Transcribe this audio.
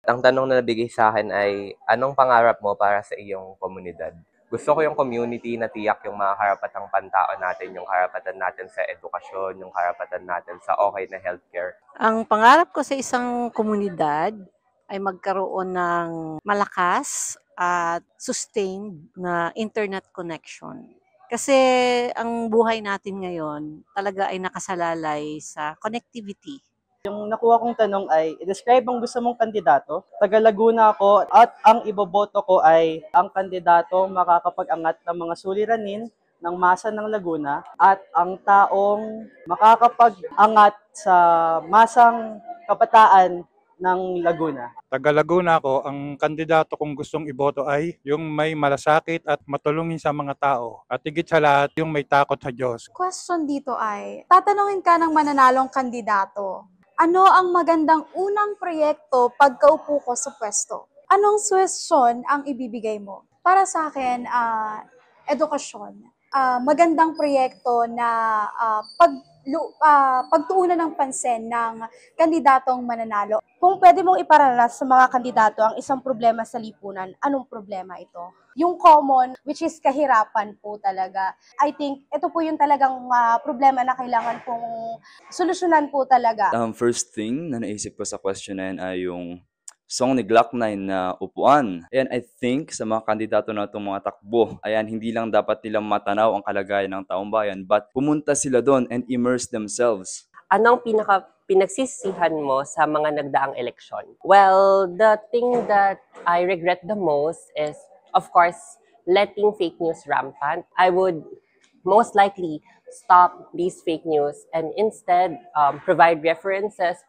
Ang tanong na nabigay sa akin ay, anong pangarap mo para sa iyong komunidad? Gusto ko yung community na tiyak yung mga karapatang pantao natin, yung karapatan natin sa edukasyon, yung karapatan natin sa okay na healthcare. Ang pangarap ko sa isang komunidad ay magkaroon ng malakas at sustained na internet connection. Kasi ang buhay natin ngayon talaga ay nakasalalay sa connectivity. Yung nakuha kong tanong ay, describe ang gusto mong kandidato. Taga Laguna ako at ang iboboto ko ay ang kandidato makakapag-angat ng mga suliranin ng masa ng Laguna at ang taong makakapag-angat sa masang kabataan ng Laguna. Taga Laguna ako, ang kandidato kong gustong iboto ay yung may malasakit at matulungin sa mga tao. At higit sa lahat, yung may takot sa Diyos. Question dito ay, tatanungin ka ng mananalong kandidato, ano ang magandang unang proyekto pagkaupo ko sa pwesto? Anong suwestyon ang ibibigay mo? Para sa akin, edukasyon. Magandang proyekto na pagtuunan ng pansin ng kandidatong mananalo. Kung pwede mong iparanas sa mga kandidato ang isang problema sa lipunan, anong problema ito? Yung common, which is kahirapan po talaga. I think ito po yung talagang problema na kailangan pong solusyonan po talaga. First thing na naisip ko sa question na yan ay yung song ni Glock 9 na Upuan. Ayan, I think sa mga kandidato na itong mga takbo, ayan, hindi lang dapat nilang matanaw ang kalagayan ng taong bayan, but pumunta sila doon and immerse themselves. Anong pinagsisihan mo sa mga nagdaang eleksyon? Well, the thing that I regret the most is, of course, letting fake news rampant. I would most likely stop these fake news and instead provide references